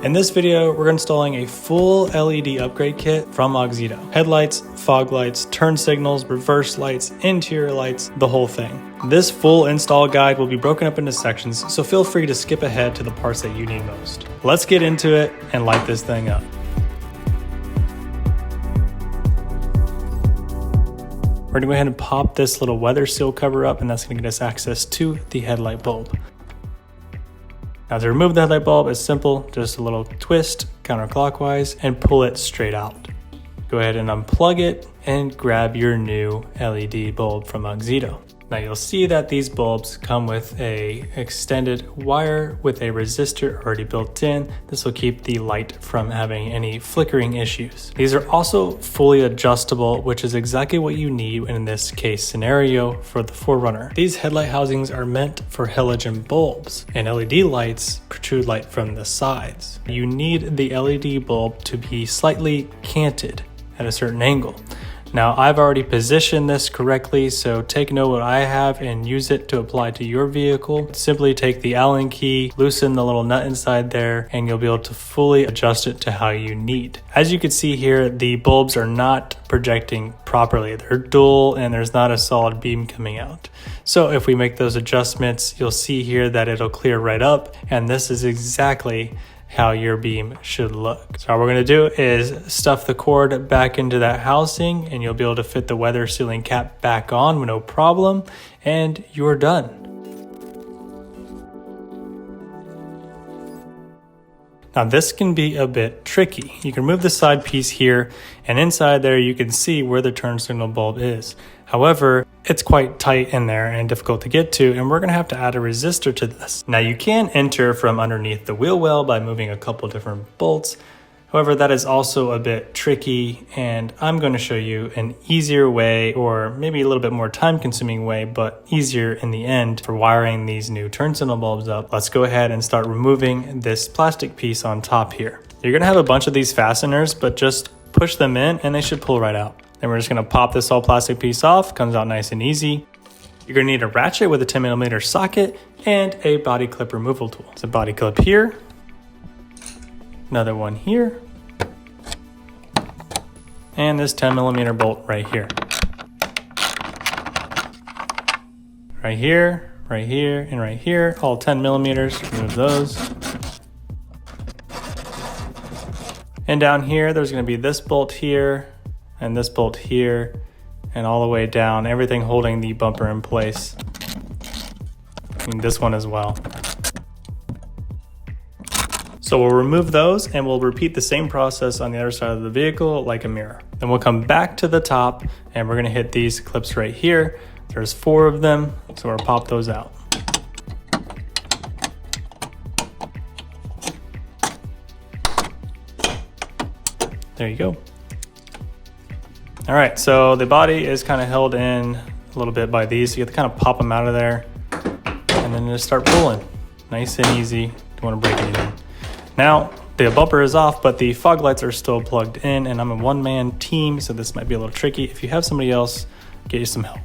In this video, we're installing a full LED upgrade kit from AUXITO. Headlights, fog lights, turn signals, reverse lights, interior lights, the whole thing. This full install guide will be broken up into sections, so feel free to skip ahead to the parts that you need most. Let's get into it and light this thing up. We're gonna go ahead and pop this little weather seal cover up, and that's gonna get us access to the headlight bulb. Now to remove the headlight bulb, it's simple, just a little twist counterclockwise and pull it straight out. Go ahead and unplug it and grab your new LED bulb from AUXITO. Now you'll see that these bulbs come with a extended wire with a resistor already built in. This will keep the light from having any flickering issues. These are also fully adjustable, which is exactly what you need in this case scenario for the 4Runner. These headlight housings are meant for halogen bulbs, and LED lights protrude light from the sides. You need the LED bulb to be slightly canted at a certain angle. Now I've already positioned this correctly, so take note what I have and use it to apply to your vehicle. Simply take the Allen key, loosen the little nut inside there, and you'll be able to fully adjust it to how you need. As you can see here, the bulbs are not projecting properly. They're dull and there's not a solid beam coming out. So if we make those adjustments, you'll see here that it'll clear right up, and this is exactly how your beam should look. So all we're gonna do is stuff the cord back into that housing, and you'll be able to fit the weather sealing cap back on with no problem, and you're done. Now this can be a bit tricky. You can remove the side piece here, and inside there you can see where the turn signal bulb is. However, it's quite tight in there and difficult to get to, and we're gonna have to add a resistor to this. Now you can enter from underneath the wheel well by moving a couple different bolts. However, that is also a bit tricky, and I'm going to show you an easier way, or maybe a little bit more time consuming way, but easier in the end for wiring these new turn signal bulbs up. Let's go ahead and start removing this plastic piece on top here. You're gonna have a bunch of these fasteners, but just push them in and they should pull right out. Then we're just gonna pop this all plastic piece off, comes out nice and easy. You're gonna need a ratchet with a 10mm socket and a body clip removal tool. It's a body clip here, another one here, and this 10mm bolt right here. Right here, and right here, all 10mm, remove those. And down here, there's gonna be this bolt here, and this bolt here, and all the way down, everything holding the bumper in place. And this one as well. So we'll remove those, and we'll repeat the same process on the other side of the vehicle like a mirror. Then we'll come back to the top, and we're gonna hit these clips right here. There's 4 of them, so we'll pop those out. There you go. All right, so the body is kind of held in a little bit by these, so you have to kind of pop them out of there and then just start pulling. Nice and easy, don't want to break anything. Now, the bumper is off, but the fog lights are still plugged in, and I'm a one-man team, so this might be a little tricky. If you have somebody else, get you some help.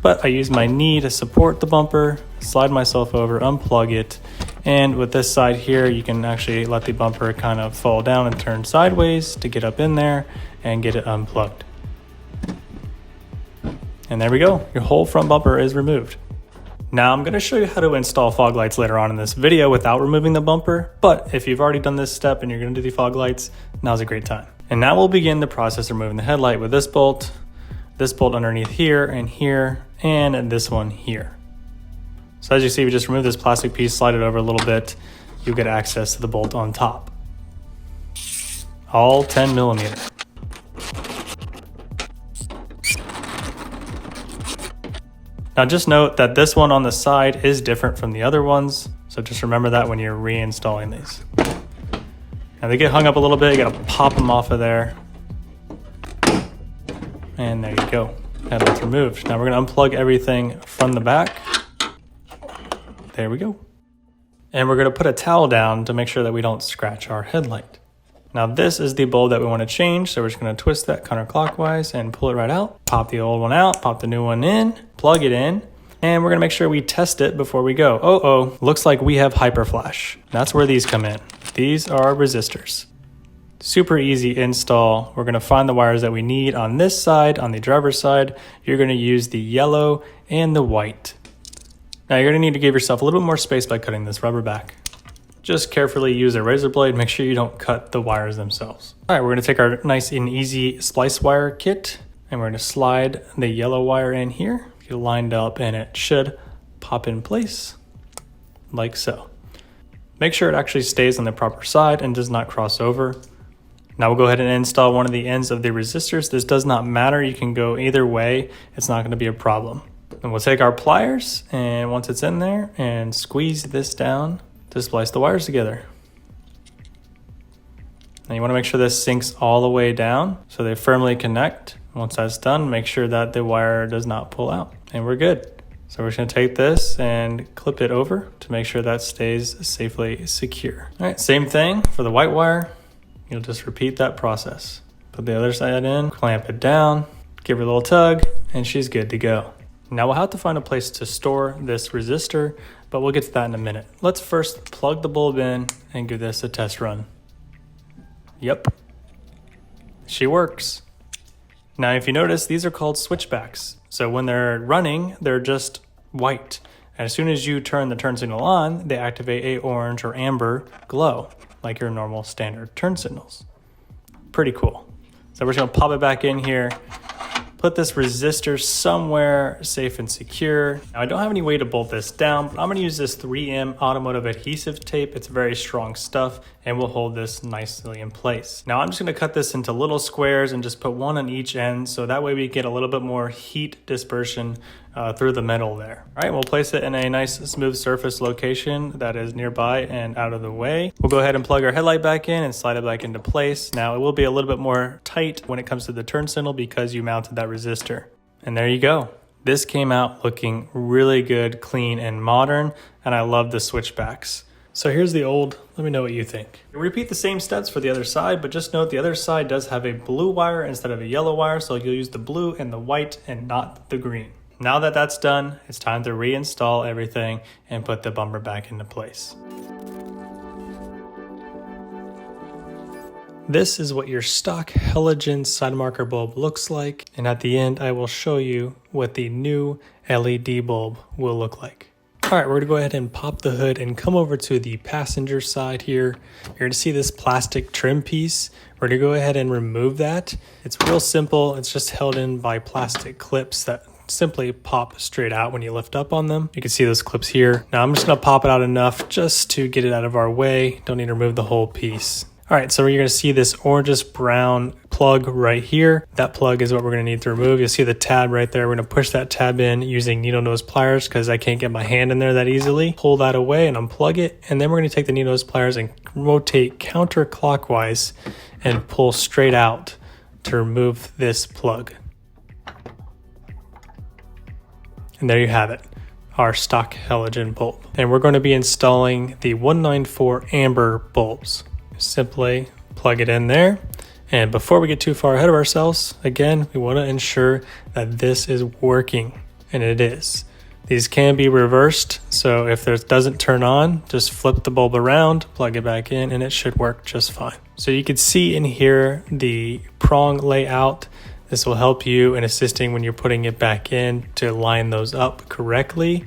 But I use my knee to support the bumper, slide myself over, unplug it, and with this side here, you can actually let the bumper kind of fall down and turn sideways to get up in there and get it unplugged. And there we go, your whole front bumper is removed. Now I'm gonna show you how to install fog lights later on in this video without removing the bumper, but if you've already done this step and you're gonna do the fog lights, now's a great time. And now we'll begin the process of removing the headlight with this bolt underneath here, and this one here. So as you see, we just remove this plastic piece, slide it over a little bit, you'll get access to the bolt on top. All 10mm. Now just note that this one on the side is different from the other ones, so just remember that when you're reinstalling these. Now they get hung up a little bit, you gotta pop them off of there. And there you go, headlight's removed. Now we're gonna unplug everything from the back. There we go. And we're gonna put a towel down to make sure that we don't scratch our headlight. Now this is the bulb that we want to change, so we're just going to twist that counterclockwise and pull it right out. Pop the old one out, pop the new one in, plug it in, And we're gonna make sure we test it before we go. Looks like we have hyperflash. That's where these come in. These are resistors. Super easy install. We're gonna find the wires that we need on this side, on the driver's side. You're gonna use the yellow and the white. Now you're gonna need to give yourself a little bit more space by cutting this rubber back. Just carefully use a razor blade. Make sure you don't cut the wires themselves. All right, we're gonna take our nice and easy splice wire kit and we're gonna slide the yellow wire in here. You lined up and it should pop in place like so. Make sure it actually stays on the proper side and does not cross over. Now we'll go ahead and install one of the ends of the resistors. This does not matter. You can go either way. It's not going to be a problem. And we'll take our pliers and once it's in there and squeeze this down to splice the wires together. Now you want to make sure this sinks all the way down so they firmly connect. Once that's done, make sure that the wire does not pull out and we're good. So we're just gonna take this and clip it over to make sure that stays safely secure. All right, same thing for the white wire. You'll just repeat that process. Put the other side in, clamp it down, give her a little tug, and she's good to go. Now we'll have to find a place to store this resistor, but we'll get to that in a minute. Let's first plug the bulb in and give this a test run. Yep, she works. Now, if you notice, these are called switchbacks. So when they're running, they're just white. And as soon as you turn the turn signal on, they activate a orange or amber glow, like your normal standard turn signals. Pretty cool. So we're just gonna pop it back in here, put this resistor somewhere safe and secure. Now, I don't have any way to bolt this down, but I'm gonna use this 3M automotive adhesive tape. It's very strong stuff and will hold this nicely in place. Now I'm just gonna cut this into little squares and just put one on each end so that way we get a little bit more heat dispersion through the metal there. All right, we'll place it in a nice smooth surface location that is nearby and out of the way. We'll go ahead and plug our headlight back in and slide it back into place. Now it will be a little bit more tight when it comes to the turn signal because you mounted that resistor. And there you go. This came out looking really good, clean, and modern, and I love the switchbacks. So here's the old, let me know what you think. Repeat the same steps for the other side, but just note the other side does have a blue wire instead of a yellow wire, so you'll use the blue and the white and not the green. Now that that's done, it's time to reinstall everything and put the bumper back into place. This is what your stock halogen side marker bulb looks like, and at the end I will show you what the new LED bulb will look like. All right, we're gonna go ahead and pop the hood and come over to the passenger side here. You're gonna see this plastic trim piece. We're gonna go ahead and remove that. It's real simple. It's just held in by plastic clips that simply pop straight out when you lift up on them. You can see those clips here. Now I'm just gonna pop it out enough just to get it out of our way. Don't need to remove the whole piece. All right, so you're gonna see this orangish brown plug right here. That plug is what we're gonna need to remove. You'll see the tab right there. We're gonna push that tab in using needle nose pliers because I can't get my hand in there that easily. Pull that away and unplug it. And then we're gonna take the needle nose pliers and rotate counterclockwise and pull straight out to remove this plug. And there you have it, our stock halogen bulb. And we're going to be installing the 194 amber bulbs. Simply plug it in there. And before we get too far ahead of ourselves, again, we want to ensure that this is working, and it is. These can be reversed, so if it doesn't turn on, just flip the bulb around, plug it back in, and it should work just fine. So you can see in here the prong layout. This will help you in assisting when you're putting it back in to line those up correctly.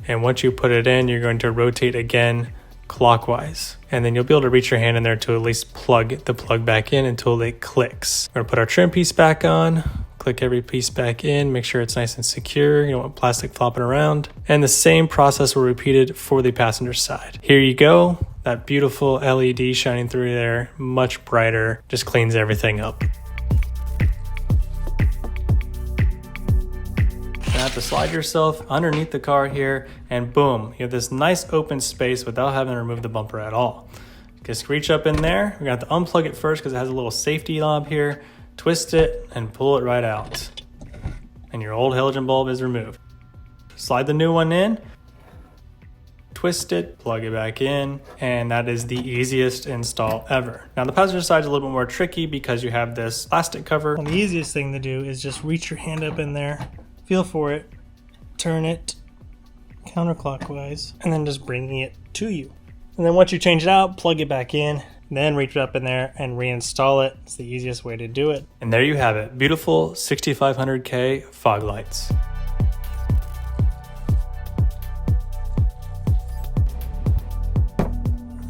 And once you put it in, you're going to rotate again clockwise. And then you'll be able to reach your hand in there to at least plug the plug back in until it clicks. We're gonna put our trim piece back on, click every piece back in, make sure it's nice and secure. You don't want plastic flopping around. And the same process will be repeated for the passenger side. Here you go. That beautiful LED shining through there, much brighter, just cleans everything up. Have to slide yourself underneath the car here and boom, you have this nice open space without having to remove the bumper at all. Just reach up in there. We're gonna have to unplug it first because it has a little safety knob here. Twist it and pull it right out. And your old halogen bulb is removed. Slide the new one in, twist it, plug it back in, and that is the easiest install ever. Now the passenger side is a little bit more tricky because you have this plastic cover. And the easiest thing to do is just reach your hand up in there, feel for it, turn it, counterclockwise and then just bringing it to you. And then once you change it out, plug it back in, then reach up in there and reinstall it. It's the easiest way to do it. And there you have it, beautiful 6500K fog lights.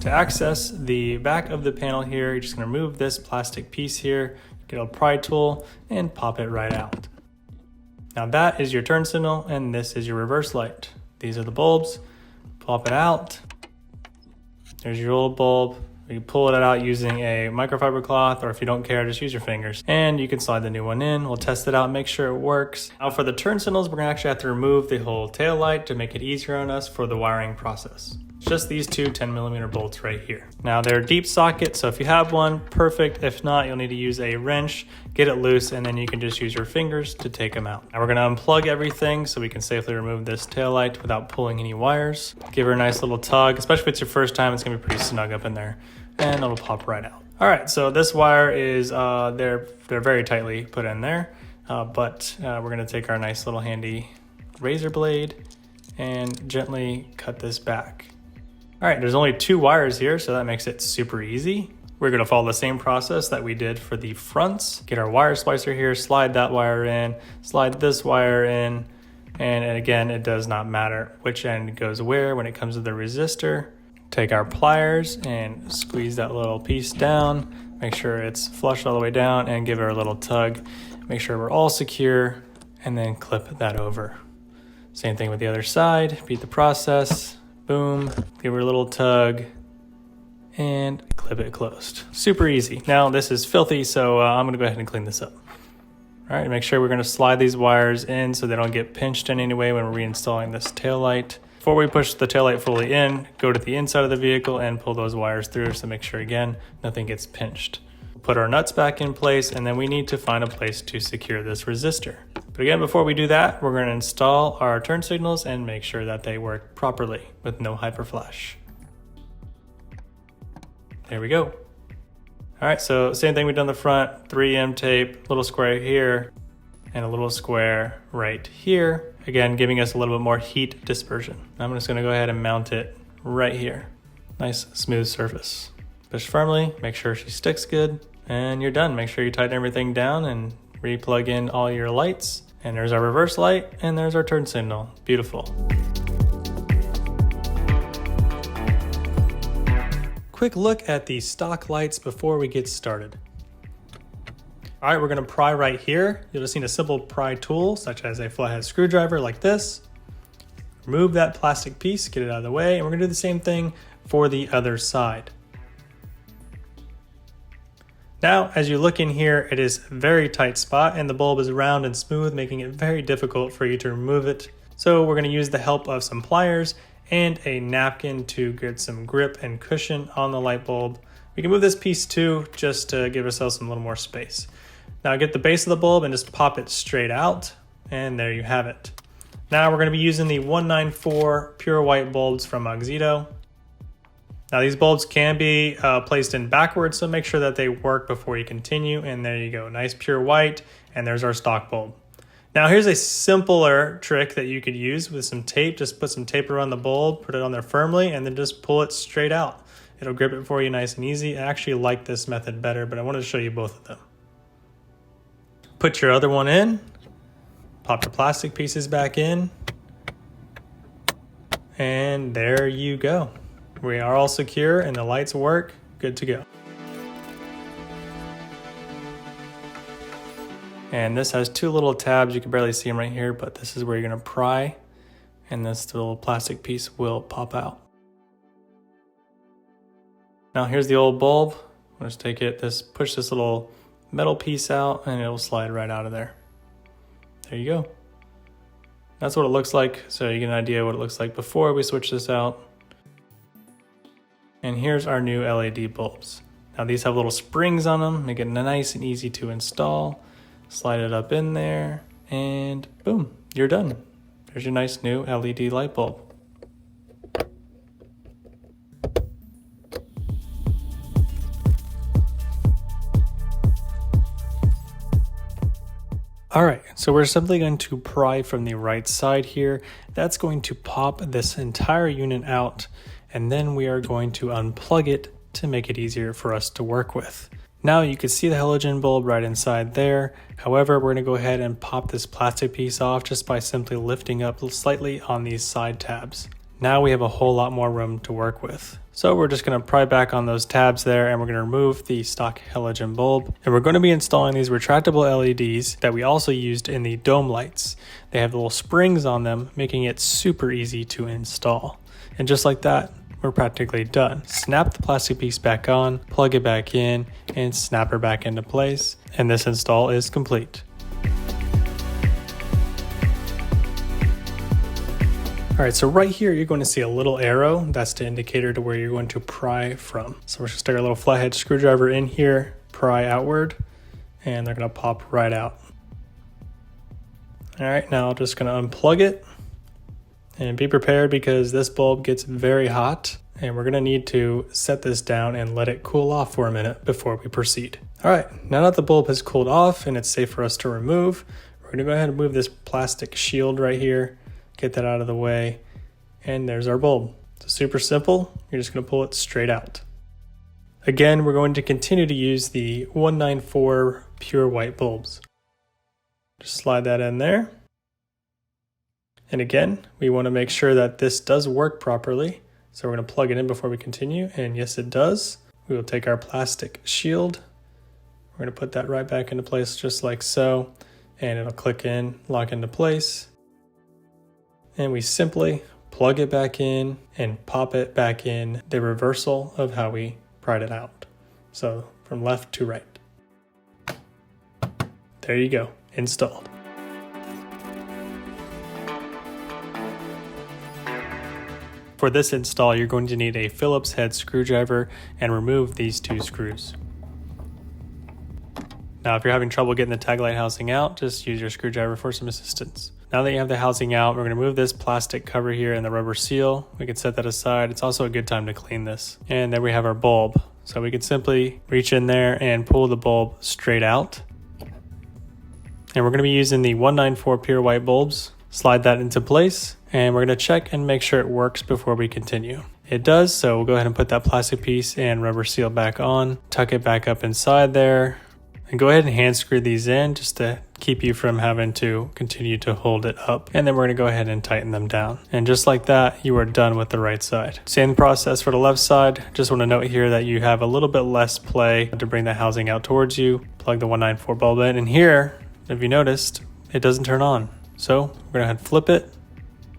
To access the back of the panel here, you're just gonna remove this plastic piece here, get a pry tool and pop it right out. Now that is your turn signal and this is your reverse light. These are the bulbs, pop it out. There's your old bulb. You pull it out using a microfiber cloth, or if you don't care, just use your fingers. And you can slide the new one in. We'll test it out, make sure it works. Now for the turn signals, we're gonna actually have to remove the whole tail light to make it easier on us for the wiring process. It's just these two 10mm bolts right here. Now they're deep socket, so if you have one, perfect. If not, you'll need to use a wrench, get it loose, and then you can just use your fingers to take them out. Now we're gonna unplug everything so we can safely remove this tail light without pulling any wires. Give her a nice little tug, especially if it's your first time, it's gonna be pretty snug up in there, and it'll pop right out. All right, so this wire is, they're very tightly put in there, but we're gonna take our nice little handy razor blade and gently cut this back. All right, there's only 2 wires here, so that makes it super easy. We're gonna follow the same process that we did for the fronts. Get our wire splicer here, slide that wire in, slide this wire in, and again, it does not matter which end goes where when it comes to the resistor. Take our pliers and squeeze that little piece down, make sure it's flush all the way down and give it a little tug. Make sure we're all secure and then clip that over. Same thing with the other side, repeat the process. Boom, give her a little tug, and clip it closed. Super easy. Now this is filthy, so I'm gonna go ahead and clean this up. All right, make sure we're gonna slide these wires in so they don't get pinched in any way when we're reinstalling this tail light. Before we push the taillight fully in, go to the inside of the vehicle and pull those wires through, so make sure, again, nothing gets pinched. Put our nuts back in place, and then we need to find a place to secure this resistor. But again, before we do that, we're going to install our turn signals and make sure that they work properly with no hyperflash. There we go. All right, so same thing we've done on the front, 3M tape, little square here, and a little square right here. Again, giving us a little bit more heat dispersion. I'm just gonna go ahead and mount it right here. Nice smooth surface. Push firmly, make sure she sticks good, and you're done. Make sure you tighten everything down and re-plug in all your lights. And there's our reverse light, and there's our turn signal. Beautiful. Quick look at the stock lights before we get started. All right, we're gonna pry right here. You'll just need a simple pry tool, such as a flathead screwdriver like this. Remove that plastic piece, get it out of the way, and we're gonna do the same thing for the other side. Now, as you look in here, it is a very tight spot and the bulb is round and smooth, making it very difficult for you to remove it. So we're gonna use the help of some pliers and a napkin to get some grip and cushion on the light bulb. We can move this piece too, just to give ourselves some little more space. Now get the base of the bulb and just pop it straight out, and there you have it. Now we're gonna be using the 194 pure white bulbs from AUXITO. Now these bulbs can be placed in backwards, so make sure that they work before you continue, and there you go, nice pure white, and there's our stock bulb. Now here's a simpler trick that you could use with some tape. Just put some tape around the bulb, put it on there firmly, and then just pull it straight out. It'll grip it for you nice and easy. I actually like this method better, but I wanted to show you both of them. Put your other one in, pop your plastic pieces back in, and there you go. We are all secure and the lights work, good to go. And this has 2 little tabs, you can barely see them right here, but this is where you're gonna pry, and this little plastic piece will pop out. Now here's the old bulb. I'll just take it, push this little metal piece out, and it'll slide right out of there. There you go. That's what it looks like, so you get an idea what it looks like before we switch this out. And here's our new LED bulbs. Now these have little springs on them, make it nice and easy to install. Slide it up in there, and boom, you're done. There's your nice new LED light bulb. All right, so we're simply going to pry from the right side here. That's going to pop this entire unit out, and then we are going to unplug it to make it easier for us to work with. Now you can see the halogen bulb right inside there. However, we're going to go ahead and pop this plastic piece off just by simply lifting up slightly on these side tabs. Now we have a whole lot more room to work with. So we're just going to pry back on those tabs there, and we're going to remove the stock halogen bulb. And we're going to be installing these retractable LEDs that we also used in the dome lights. They have little springs on them, making it super easy to install. And just like that, we're practically done. Snap the plastic piece back on, plug it back in, and snap her back into place. And this install is complete. All right, so right here, you're going to see a little arrow. That's the indicator to where you're going to pry from. So we're just gonna stick our little flathead screwdriver in here, pry outward, and they're gonna pop right out. All right, now I'm just gonna unplug it and be prepared because this bulb gets very hot and we're gonna need to set this down and let it cool off for a minute before we proceed. All right, now that the bulb has cooled off and it's safe for us to remove, we're gonna go ahead and move this plastic shield right here. Get that out of the way, and there's our bulb. It's super simple. You're just going to pull it straight out. Again, we're going to continue to use the 194 pure white bulbs. Just slide that in there. And again, we want to make sure that this does work properly. So we're going to plug it in before we continue, and yes, it does. We will take our plastic shield. We're going to put that right back into place just like so, and it'll click in, lock into place. And we simply plug it back in and pop it back in the reversal of how we pried it out. So from left to right. There you go, installed. For this install, you're going to need a Phillips head screwdriver and remove these two screws. Now, if you're having trouble getting the tag light housing out, just use your screwdriver for some assistance. Now that you have the housing out, we're going to move this plastic cover here and the rubber seal. We can set that aside. It's also a good time to clean this. And then we have our bulb. So we can simply reach in there and pull the bulb straight out. And we're going to be using the 194 pure white bulbs. Slide that into place, and we're going to check and make sure it works before we continue. It does, so we'll go ahead and put that plastic piece and rubber seal back on, tuck it back up inside there. And go ahead and hand screw these in just to keep you from having to continue to hold it up. And then we're going to go ahead and tighten them down. And just like that, you are done with the right side. Same process for the left side. Just want to note here that you have a little bit less play to bring the housing out towards you. Plug the 194 bulb in. And here, if you noticed, it doesn't turn on. So we're going to go ahead and flip it,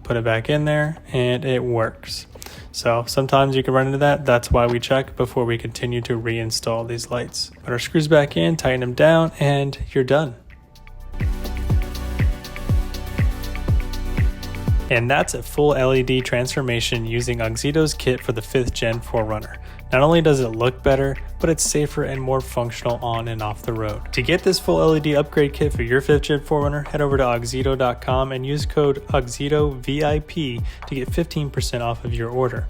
put it back in there, and it works. So sometimes you can run into that. That's why we check before we continue to reinstall these lights. Put our screws back in, tighten them down, and you're done. And that's a full LED transformation using Auxito's kit for the 5th Gen 4Runner. Not only does it look better, but it's safer and more functional on and off the road. To get this full LED upgrade kit for your 5th Gen 4Runner, head over to auxito.com and use code AUXITOVIP to get 15% off of your order.